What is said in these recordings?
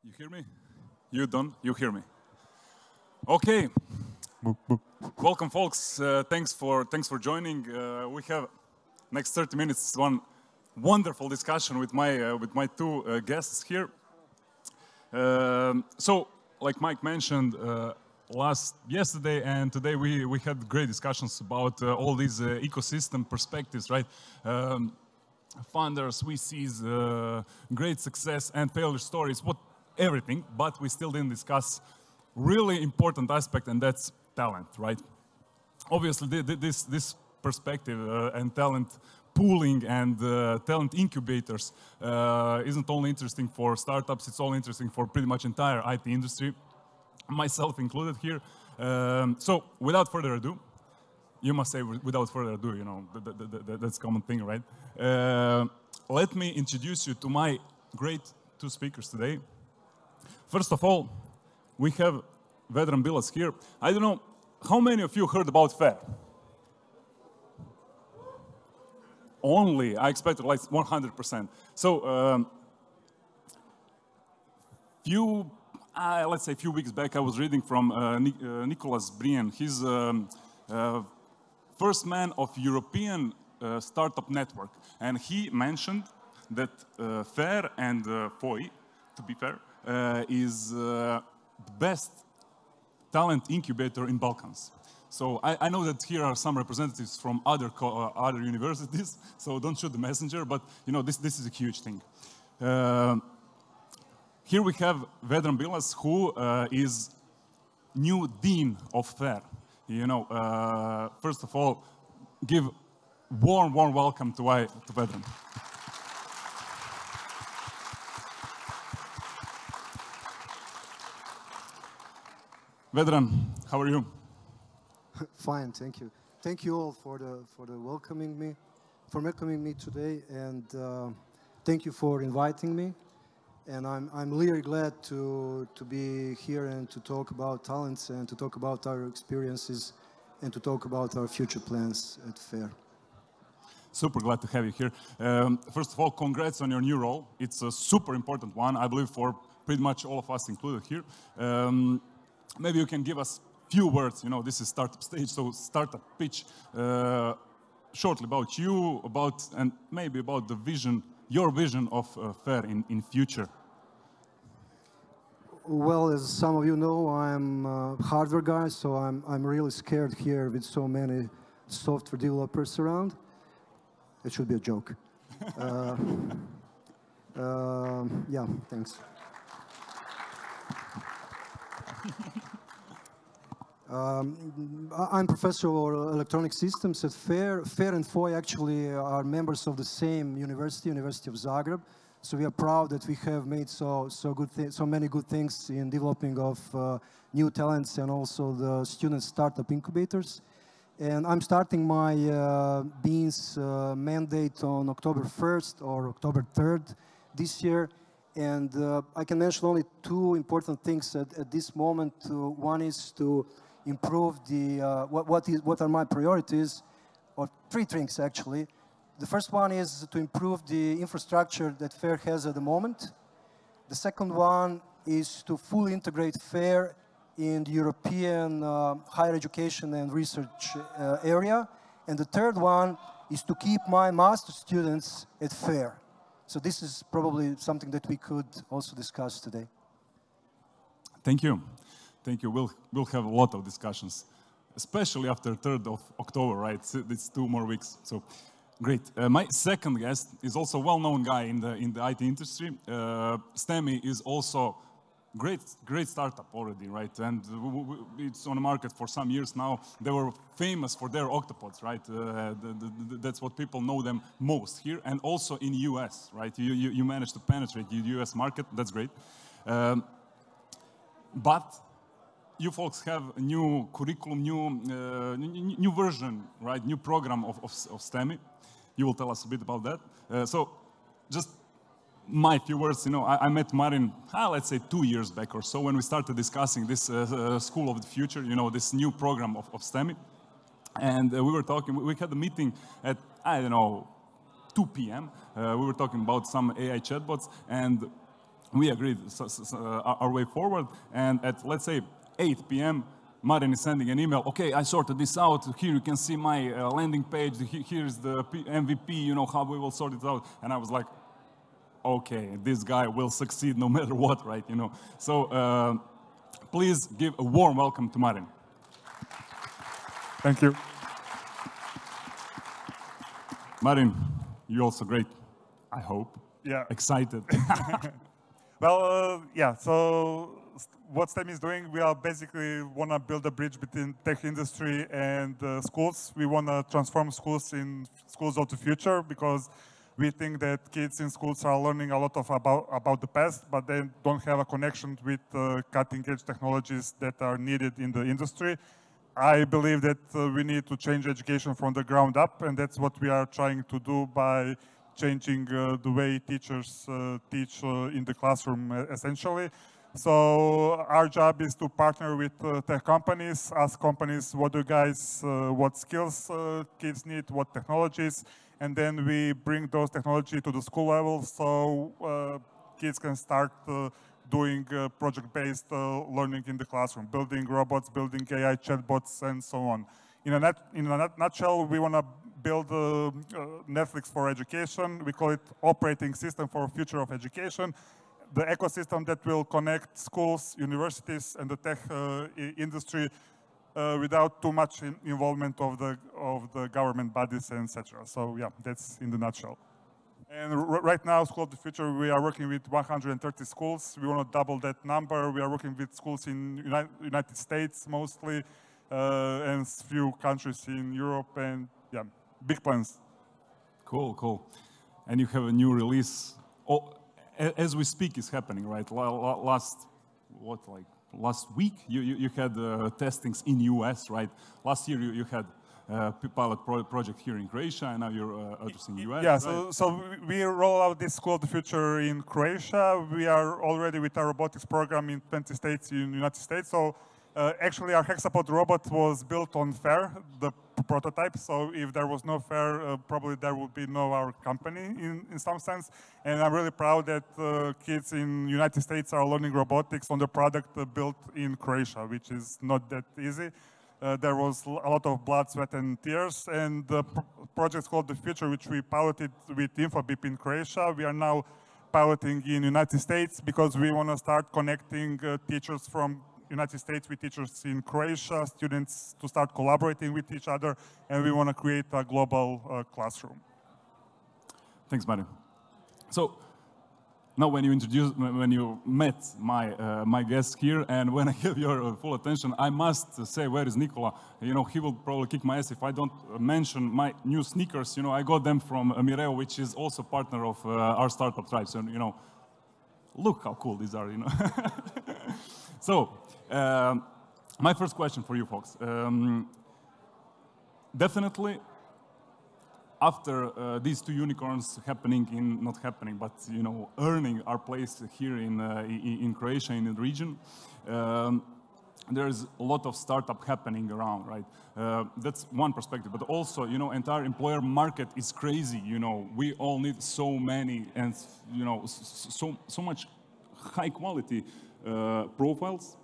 You hear me? You don't? You hear me? Okay. Welcome, folks. Thanks for joining. We have next 30 minutes one wonderful discussion with my two guests here. So, like Mike mentioned, yesterday and today we had great discussions about all these ecosystem perspectives, right? Founders, VCs, great success and failure stories, everything, but we still didn't discuss really important aspect, and that's talent, right? Obviously, this perspective and talent pooling and talent incubators isn't only interesting for startups, it's all interesting for pretty much entire IT industry, myself included here. So, without further ado, you must say without further ado, you know, that's a common thing, right? Let me introduce you to my great two speakers today. First of all, we have Vedran Bilas here. I don't know, how many of you heard about FAIR? Only, I expected like 100%. So, let's say a few weeks back, I was reading from Nicholas Brian. He's first man of European startup network. And he mentioned that FAIR and FOI, to be fair, is the best talent incubator in Balkans. So I know that here are some representatives from other universities, so don't shoot the messenger, but you know, this is a huge thing. Here we have Vedran Bilas, who is new dean of FAIR. You know, first of all, give warm welcome to Vedran. Vedran, how are you? Fine, thank you. Thank you all for welcoming me today, and thank you for inviting me. And I'm really glad to be here and to talk about talents and to talk about our experiences and to talk about our future plans at FAIR. Super glad to have you here. First of all, congrats on your new role. It's a super important one, I believe, for pretty much all of us included here. Maybe you can give us a few words, you know, this is startup stage, so startup pitch shortly about you, and maybe about the vision, your vision of FAIR in future. Well, as some of you know, I'm a hardware guy, so I'm really scared here with so many software developers around. It should be a joke. Yeah, thanks. I'm professor of electronic systems at FAIR. FAIR and FOI actually are members of the same university, University of Zagreb. So we are proud that we have made so many good things in developing of new talents and also the student startup incubators. And I'm starting my Dean's mandate on October 1st or October 3rd this year. And I can mention only two important things at this moment. One is to improve what are my priorities, or three things actually. The first one is to improve the infrastructure that FAIR has at the moment. The second one is to fully integrate FAIR in the European higher education and research area. And the third one is to keep my master students at FAIR. So this is probably something that we could also discuss today. Thank you. Thank you. We'll have a lot of discussions, especially after 3rd of October, right? It's 2 more weeks. So great. My second guest is also a well-known guy in the IT industry. STEMI is also great startup already, right? And it's on the market for some years now. They were famous for their octopods, right? That's what people know them most here, and also in US, right? You managed to penetrate the US market. That's great. But you folks have a new curriculum, new version, right? New program of STEMI. You will tell us a bit about that. So just my few words, you know, I met Marin, let's say 2 years back or so, when we started discussing this School of the Future, you know, this new program of STEMI. And we were talking, we had a meeting at, I don't know, 2 p.m. We were talking about some AI chatbots, and we agreed our way forward, and at, let's say, 8 p.m., Marin is sending an email, okay, I sorted this out, here you can see my landing page, here's the MVP, you know, how we will sort it out. And I was like, okay, this guy will succeed no matter what, right, you know. So please give a warm welcome to Marin. Thank you. Marin, you're also great, I hope. Yeah. Excited. Well, yeah, so what STEMI is doing, we are basically want to build a bridge between tech industry and schools. We want to transform schools in schools of the future because we think that kids in schools are learning a lot about the past, but they don't have a connection with cutting-edge technologies that are needed in the industry. I believe that we need to change education from the ground up, and that's what we are trying to do by changing the way teachers teach in the classroom, essentially. So our job is to partner with tech companies, ask companies, what do you guys, what skills kids need, what technologies, and then we bring those technology to the school level so kids can start doing project-based learning in the classroom, building robots, building AI chatbots, and so on. In a nutshell, we want to build Netflix for education. We call it operating system for future of education. The ecosystem that will connect schools, universities, and the tech industry without too much involvement of the government bodies, etc. So yeah, that's in the nutshell. And right now, School of the Future, we are working with 130 schools. We want to double that number. We are working with schools in United States mostly, and few countries in Europe, and yeah, big plans. Cool, cool. And you have a new release. Oh, as we speak, is happening, right? Last week you had testings in US, right? Last year you had pilot project here in Croatia, and now you're addressing US. Yeah, right? so we roll out this School of the Future in Croatia. We are already with our robotics program in 20 states in the United States. So actually our hexapod robot was built on FAIR, the prototype. So if there was no FAIR, probably there would be no our company in some sense. And I'm really proud that kids in the United States are learning robotics on the product built in Croatia, which is not that easy. There was a lot of blood, sweat, and tears. And the project called The Future, which we piloted with Infobip in Croatia, we are now piloting in the United States because we want to start connecting teachers from United States with teachers in Croatia, students to start collaborating with each other, and we want to create a global classroom. Thanks, Marin. So now when you met my guest here, and when I have your full attention, I must say, where is Nikola? You know, he will probably kick my ass if I don't mention my new sneakers. You know, I got them from Mireo, which is also partner of our startup tribe. So, you know, look how cool these are, you know. So, my first question for you folks. Definitely, after these two unicorns not happening, but you know, earning our place here in Croatia, in the region, there's a lot of startup happening around, right? That's one perspective, but also, you know, entire employer market is crazy. You know, we all need so many and you know, so much high quality profiles.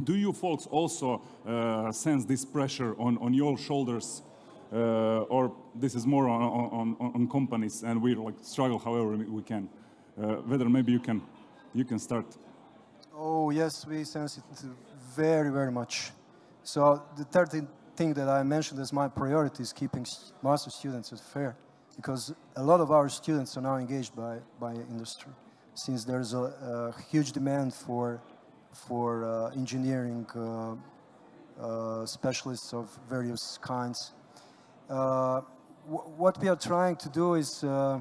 Do you folks also sense this pressure on your shoulders, or this is more on companies, and we like struggle however we can? Whether maybe you can start. Oh yes, we sense it very, very much. So the third thing that I mentioned as my priority is keeping master students at FAIR, because a lot of our students are now engaged by industry, since there's a huge demand for engineering specialists of various kinds. What we are trying to do is to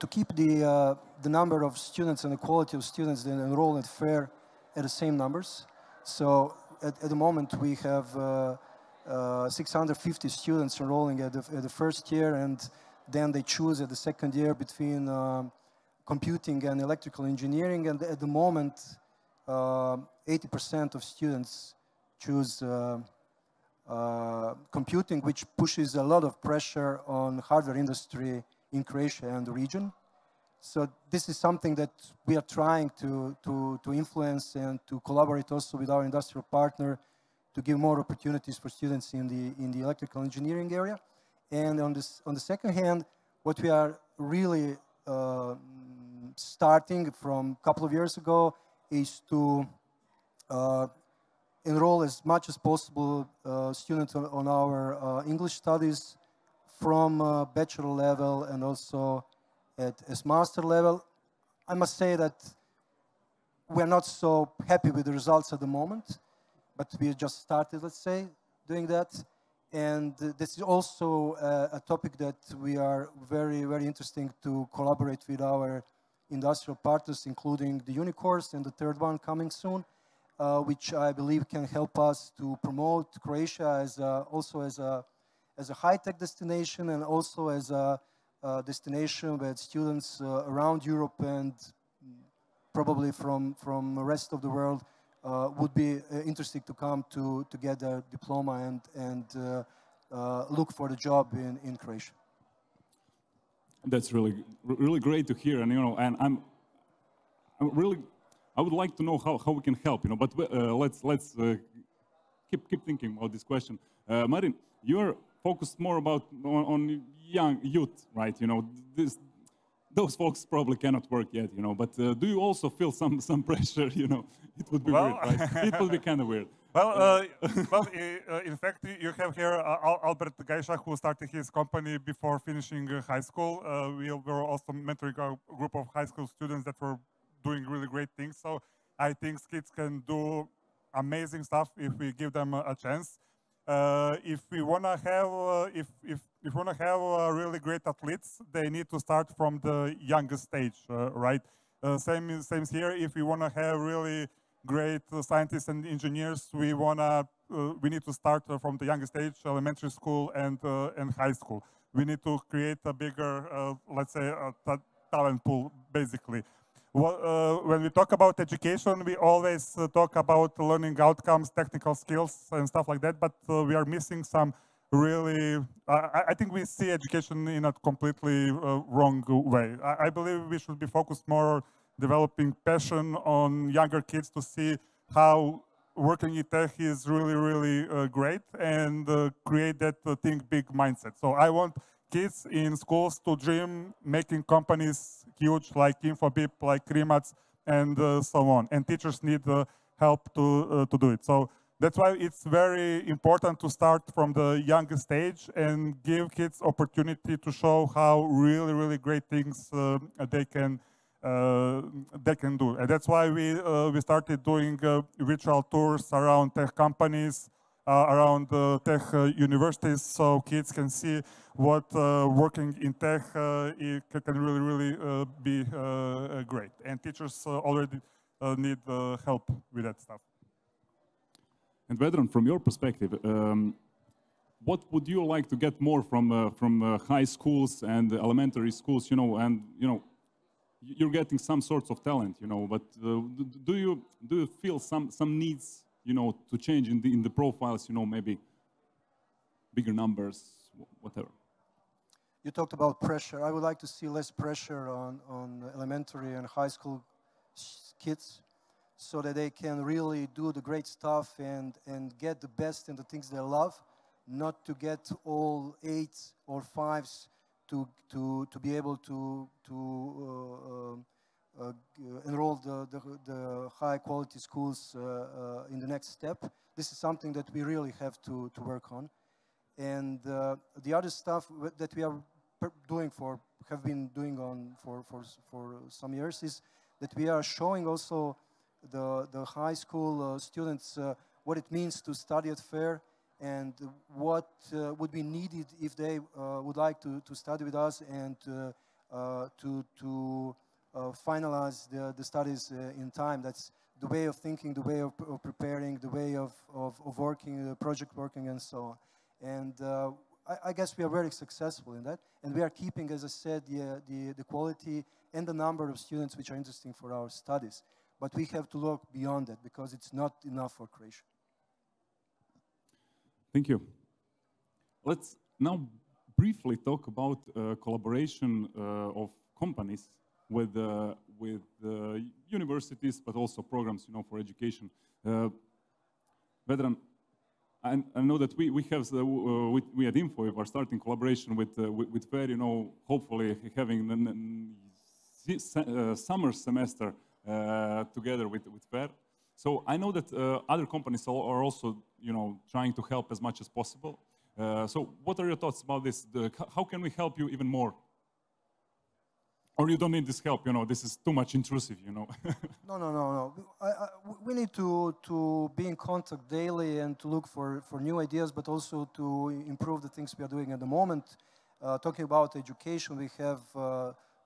keep the number of students and the quality of students that enroll at FAIR at the same numbers. So at the moment we have 650 students enrolling at the first year, and then they choose at the second year between computing and electrical engineering, and at the moment 80% of students choose computing, which pushes a lot of pressure on hardware industry in Croatia and the region. So this is something that we are trying to influence and to collaborate also with our industrial partner to give more opportunities for students in the electrical engineering area. And on the second hand, what we are really starting from a couple of years ago is to enroll as much as possible students on our English studies from bachelor level and also as master level. I must say that we're not so happy with the results at the moment, but we just started, let's say, doing that. And this is also a topic that we are very, very interesting to collaborate with our industrial partners, including the Unicourse and the third one coming soon, which I believe can help us to promote Croatia as also as a high-tech destination and also as a destination where students around Europe and probably from the rest of the world would be interested to come to get a diploma and look for the job in Croatia. That's really great to hear, and and I would like to know how we can help, But let's keep thinking about this question. Marin, you're focused more on young youth, right? Those folks probably cannot work yet, But do you also feel some pressure? It would be weird, right? It would be kind of weird. Well, in fact, you have here Albert Gajša, who started his company before finishing high school. We were also mentoring a group of high school students that were doing really great things. So I think kids can do amazing stuff if we give them a chance. If we wanna have, if we wanna have really great athletes, they need to start from the youngest stage, right? Same here. If we wanna have really great scientists and engineers, we need to start from the youngest age, elementary school and high school. We need to create a bigger, let's say, talent pool, basically. When we talk about education, we always talk about learning outcomes, technical skills, and stuff like that, but we are missing some really, I think we see education in a completely wrong way. I believe we should be focused more developing passion on younger kids to see how working in tech is really, really great and create that think big mindset. So I want kids in schools to dream making companies huge like Infobip, like Rimac, and so on. And teachers need help to do it. So that's why it's very important to start from the youngest stage and give kids opportunity to show how really, really great things they can do. And that's why we started doing virtual tours around tech companies, around tech universities, so kids can see what working in tech it can really, really be great. And teachers already need help with that stuff. And Vedran, from your perspective, what would you like to get more from high schools and elementary schools? You're getting some sorts of talent, but do you feel some needs, to change in the profiles, maybe bigger numbers, whatever? You talked about pressure. I would like to see less pressure on elementary and high school kids so that they can really do the great stuff and get the best in the things they love, not to get all 8s or 5s to be able to enroll the high quality schools in the next step. This is something that we really have to work on. And the other stuff that we are have been doing for some years is that we are showing also the high school students what it means to study at FAIR and what would be needed if they would like to study with us and to finalize the studies in time. That's the way of thinking, the way of preparing, the way of working, project working, and so on. And I guess we are very successful in that. And we are keeping, as I said, the quality and the number of students which are interesting for our studies. But we have to look beyond that because it's not enough for Croatia. Thank you. Let's now briefly talk about collaboration of companies with universities, but also programs, for education. Vedran, I know that we have we at Infobip are starting collaboration with FAIR. Hopefully having the summer semester together with FAIR. So I know that other companies are also trying to help as much as possible. So what are your thoughts about this? How can we help you even more? Or you don't need this help, this is too much intrusive, No. We need to be in contact daily and to look for new ideas, but also to improve the things we are doing at the moment. Talking about education, we have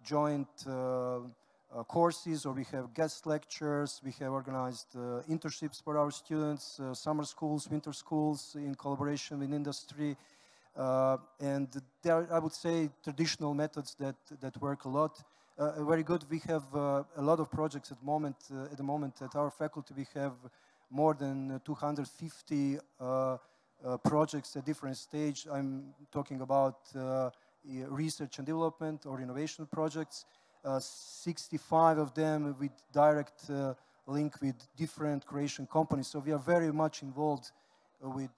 joint courses, or we have guest lectures. We have organized internships for our students, summer schools, winter schools in collaboration with industry. And there are, I would say, traditional methods that work a lot. Very good. We have a lot of projects at the moment at our faculty. We have more than 250 projects at different stages. I'm talking about research and development or innovation projects. 65 of them with direct link with different Croatian companies. So we are very much involved with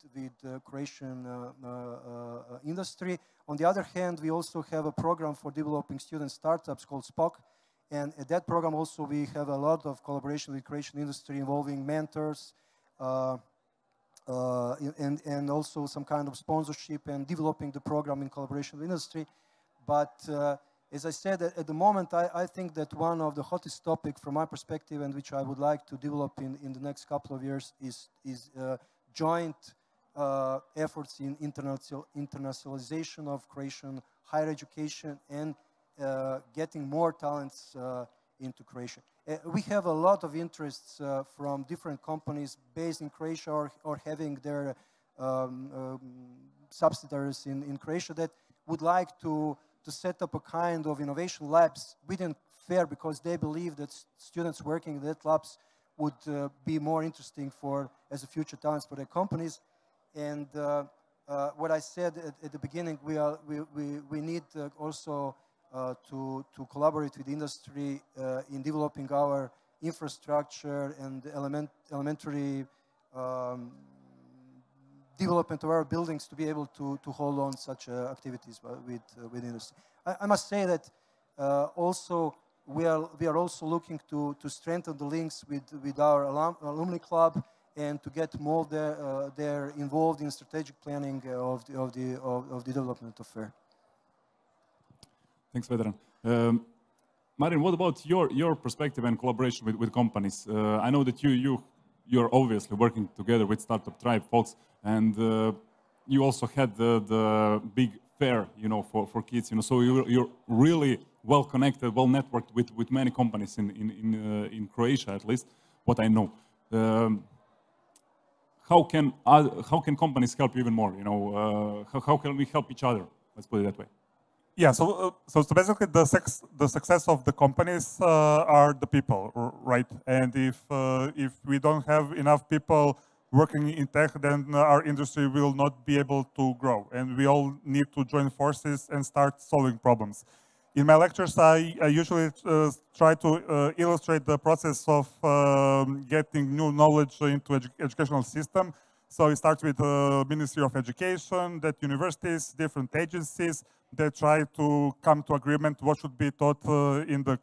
Croatian industry. On the other hand, we also have a program for developing student startups called SPOC. And at that program also we have a lot of collaboration with Croatian industry involving mentors and also some kind of sponsorship and developing the program in collaboration with industry. But as I said, at the moment, I think that one of the hottest topics from my perspective, and which I would like to develop in the next couple of years, is joint efforts in internationalization of Croatian higher education and getting more talents into Croatia. We have a lot of interests from different companies based in Croatia or having their subsidiaries in Croatia that would like to set up a kind of innovation labs within FAIR, because they believe that students working in that labs would be more interesting as a future talents for their companies. And what I said at the beginning, we need also to collaborate with industry in developing our infrastructure and elementary development of our buildings to be able to hold on such activities with industry. I must say that also we are also looking to strengthen the links with our alumni club and to get more there involved in strategic planning of the development of FAIR. Thanks, Vedran. Marin, what about your perspective and collaboration with companies? I know that you're obviously working together with Startup Tribe folks, and you also had the big fair, for kids. So you're really well connected, well networked with many companies in Croatia, at least what I know. How can companies help you even more? How can we help each other? Let's put it that way. Yeah, so basically the success of the companies are the people, right? And if we don't have enough people working in tech, then our industry will not be able to grow. And we all need to join forces and start solving problems. In my lectures, I usually try to illustrate the process of getting new knowledge into educational system. So it starts with the Ministry of Education, that universities, different agencies, they try to come to agreement what should be taught in the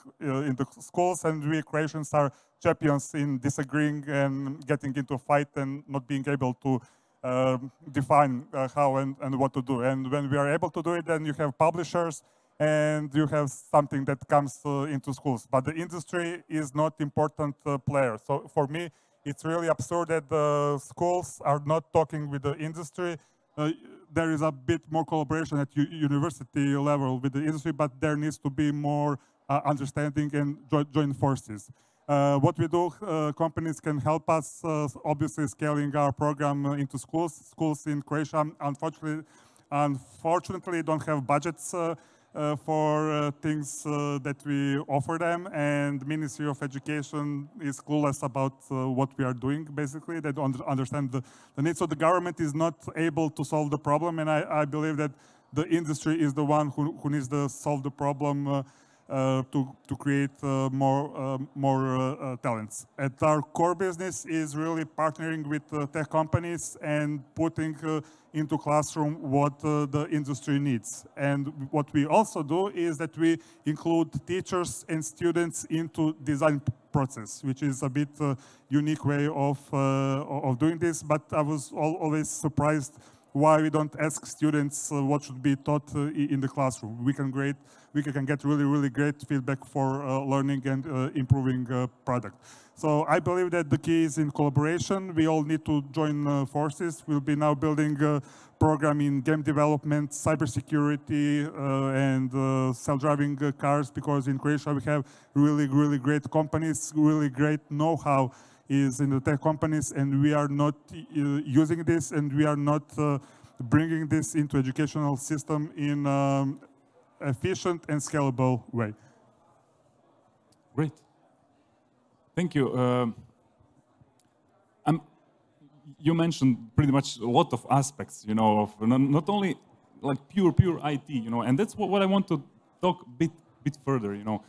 schools, and we Croatians are champions in disagreeing and getting into a fight and not being able to define how and what to do. And when we are able to do it, then you have publishers and you have something that comes into schools. But the industry is not important player. So for me, it's really absurd that the schools are not talking with the industry. There is a bit more collaboration at university level with the industry, but there needs to be more understanding and joint forces. What we do, companies can help us, obviously scaling our program into schools. Schools in Croatia, unfortunately don't have budgets for things that we offer them, and Ministry of Education is clueless about what we are doing, basically. They don't understand the need. So the government is not able to solve the problem, and I believe that the industry is the one who needs to solve the problem to create more talents. And our core business is really partnering with tech companies and putting into classroom what the industry needs. And what we also do is that we include teachers and students into design process, which is a bit unique way of doing this. But I was always surprised why we don't ask students what should be taught in the classroom. We can get really great feedback for learning and improving product. So I believe that the key is in collaboration. We all need to join forces. We'll be now building a program in game development, cybersecurity, and self-driving cars, because in Croatia we have really great companies, really great know-how is in the tech companies, and we are not using this, and we are not bringing this into educational system in efficient and scalable way. Great. Thank you. You mentioned pretty much a lot of aspects, you know, of not only like pure IT, you know, and that's what I want to talk a bit further, you know.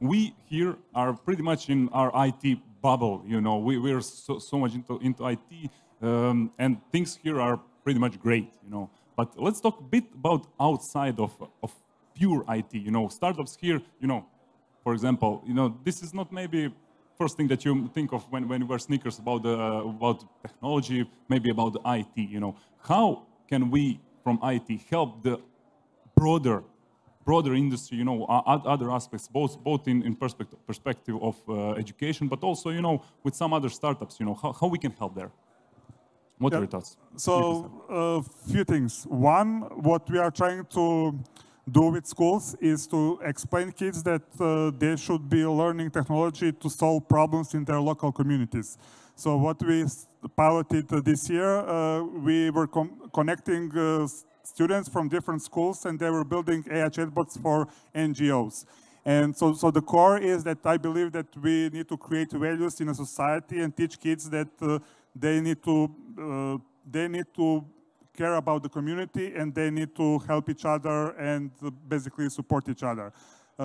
We here are pretty much in our IT bubble, you know. We're so much into IT, and things here are pretty much great, you know. But let's talk a bit about outside of pure IT, you know. Startups here, you know, for example, you know, this is not maybe first thing that you think of when you wear sneakers about technology, maybe about the IT, you know. How can we from IT help the broader industry, you know, other aspects, both in perspective of education, but also, you know, with some other startups, you know, how we can help there? What are your thoughts? So a few things. One, what we are trying to do with schools is to explain kids that they should be learning technology to solve problems in their local communities. So what we piloted this year, we were connecting students from different schools, and they were building AI chatbots for NGOs. And so the core is that I believe that we need to create values in a society and teach kids that they need to care about the community, and they need to help each other and basically support each other.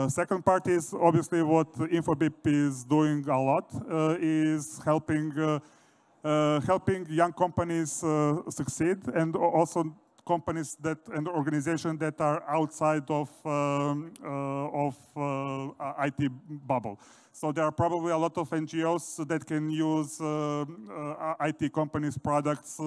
Second part is obviously what Infobip is doing a lot, is helping young companies succeed, and also companies and organizations that are outside of IT bubble. So there are probably a lot of NGOs that can use IT companies' products,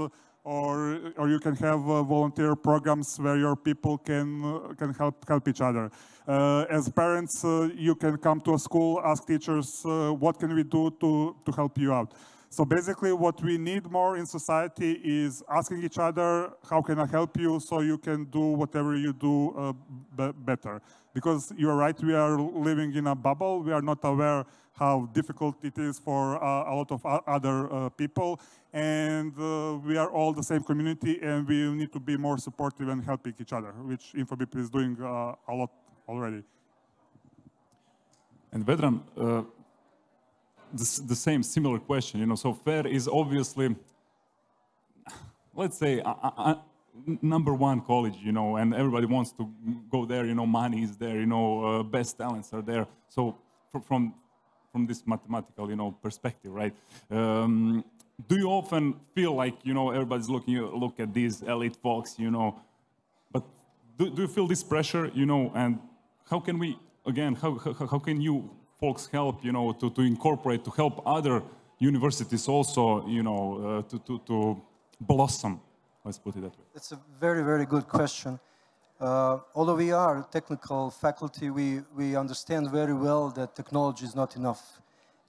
or you can have volunteer programs where your people can help each other. As parents, you can come to a school, ask teachers, what can we do to help you out? So basically what we need more in society is asking each other, how can I help you, so you can do whatever you do better. Because you're right, we are living in a bubble. We are not aware how difficult it is for a lot of other people. And we are all the same community, and we need to be more supportive and helping each other, which Infobip is doing a lot already. And Vedran, the same similar question, you know, so FAIR is obviously, let's say, #1 college, you know, and everybody wants to go there, you know, money is there, you know, best talents are there. So from this mathematical, you know, perspective, right? Do you often feel like, you know, everybody's look at these elite folks, you know, but do you feel this pressure, you know, and how can we, again, how can you folks help, you know, to incorporate, to help other universities also, you know, to blossom, let's put it that way? It's a very good question. Although we are technical faculty, we understand very well that technology is not enough.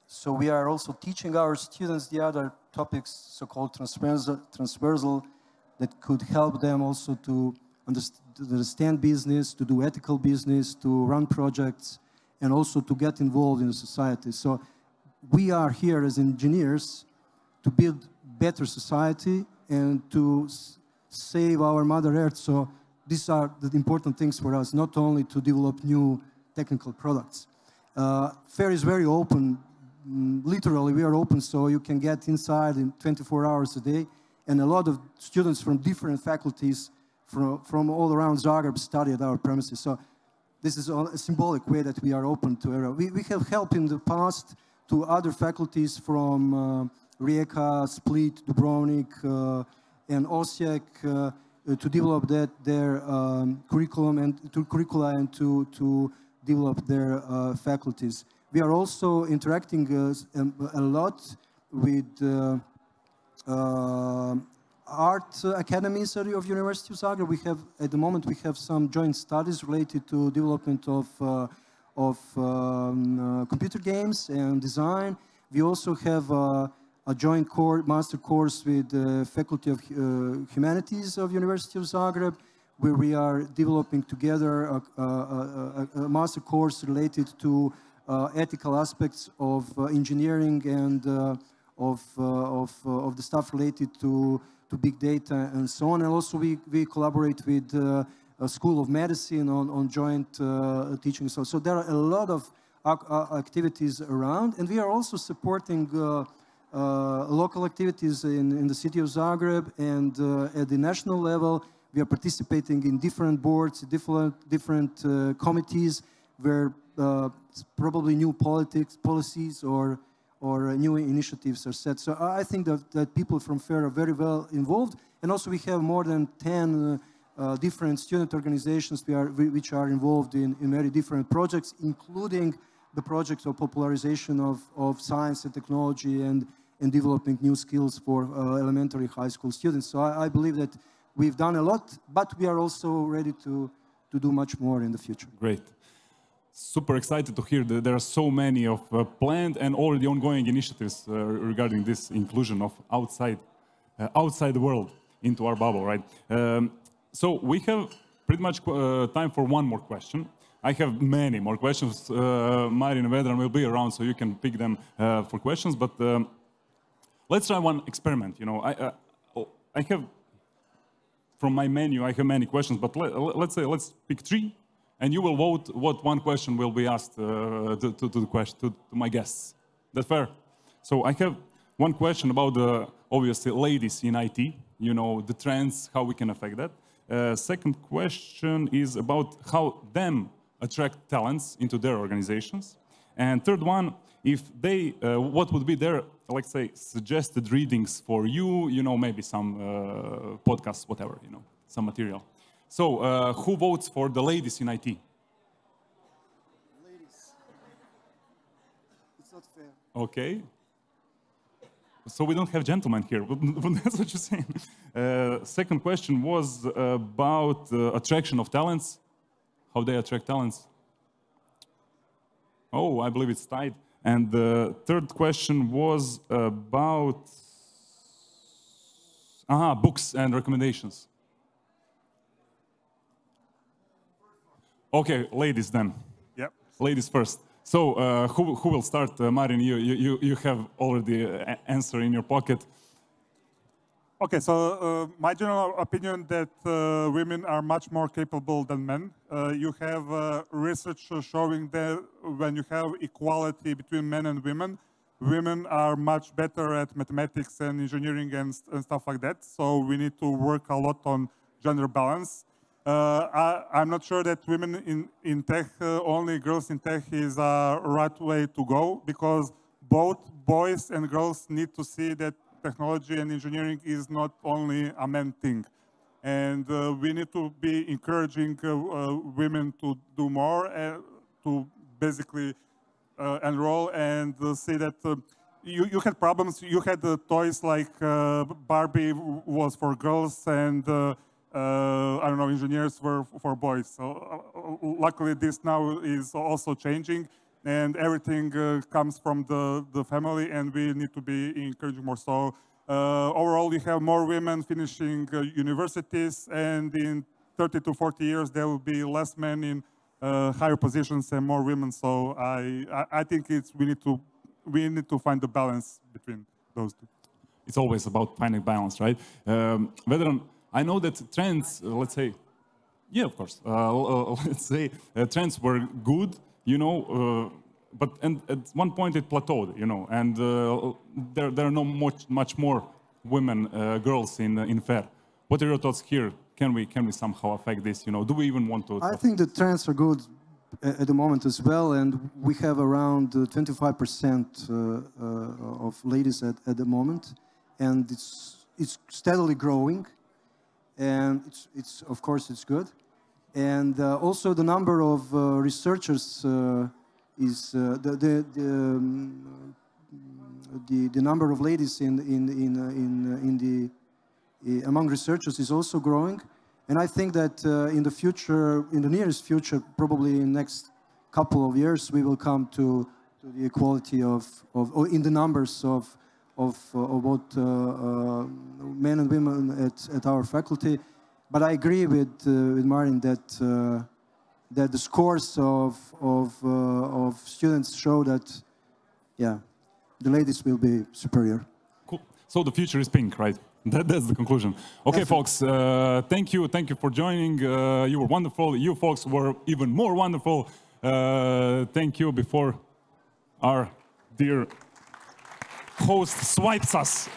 So we are also teaching our students the other topics, so-called transversal, that could help them also to understand business, to do ethical business, to run projects, and also to get involved in the society. So we are here as engineers to build better society and to save our Mother Earth. So these are the important things for us, not only to develop new technical products. FAIR is very open. Literally, we are open, so you can get inside in 24 hours a day. And a lot of students from different faculties from all around Zagreb study at our premises. So this is a symbolic way that we are open to error. We have helped in the past to other faculties from Rijeka, Split, Dubrovnik, and Osijek to develop their curriculum and to develop their faculties. We are also interacting a lot with art academies of University of Zagreb. We have, at the moment, we have some joint studies related to development of computer games and design. We also have a joint master course with the Faculty of Humanities of University of Zagreb, where we are developing together a master course related to ethical aspects of engineering and of the stuff related to big data and so on. And also we collaborate with a School of Medicine on joint teaching. So there are a lot of activities around, and we are also supporting local activities in the city of Zagreb, and at the national level we are participating in different boards, different committees where probably new policies or new initiatives are set. So I think that people from FAIR are very well involved, and also we have more than 10 different student organizations which are involved in very different projects, including the projects of popularization of science and technology and developing new skills for elementary high school students. So I believe that we've done a lot, but we are also ready to do much more in the future. Great. Super excited to hear that there are so many of planned and already ongoing initiatives regarding this inclusion of outside the world into our bubble, right? So we have pretty much time for one more question. I have many more questions. Marin and Vedran will be around, so you can pick them for questions. But let's try one experiment. You know, I have from my menu. I have many questions, but let's pick 3. And you will vote what one question will be asked to my guests. That's fair? So I have one question about the, obviously, ladies in IT, you know, the trends, how we can affect that. Second question is about how them attract talents into their organizations. And third one, if they, what would be their, let's say, suggested readings for you, you know, maybe some podcasts, whatever, you know, some material. So, who votes for the ladies in IT? Ladies. It's not fair. Okay. So we don't have gentlemen here, but that's what you're saying. Second question was about attraction of talents. How they attract talents. Oh, I believe it's tied. And the third question was about books and recommendations. Okay, ladies then. Yep. Ladies first. So who will start? Marin, you have already an answer in your pocket. Okay, so my general opinion that women are much more capable than men. You have research showing that when you have equality between men and women, women are much better at mathematics and engineering and stuff like that. So we need to work a lot on gender balance. I'm not sure that women in tech, only girls in tech is a right way to go, because both boys and girls need to see that technology and engineering is not only a man thing. And we need to be encouraging women to do more, to basically enroll and see that you had problems. You had toys like Barbie was for girls and I don't know, engineers were for boys. So luckily this now is also changing, and everything comes from the family, and we need to be encouraging more. So overall, we have more women finishing universities, and in 30 to 40 years, there will be less men in higher positions and more women. So I think we need to find the balance between those two. It's always about finding balance, right? Vedran, I know that trends, let's say, yeah, of course, let's say trends were good, you know, but at one point it plateaued, you know, and there are no much more women, girls in FAIR. What are your thoughts here? Can we somehow affect this? You know, do we even want to? I think the trends are good at the moment as well, and we have around 25% of ladies at the moment, and it's steadily growing, and it's of course it's good, and also the number of researchers is the number of ladies among researchers is also growing. And I think that in the future, in the nearest future, probably in the next couple of years, we will come to the equality or in the numbers of both men and women at our faculty. But I agree with Marin that the scores of students show that, yeah, the ladies will be superior. Cool. So the future is pink, right? That's the conclusion. Okay, folks, thank you for joining. You were wonderful. You folks were even more wonderful. Thank you before our dear host swipes us.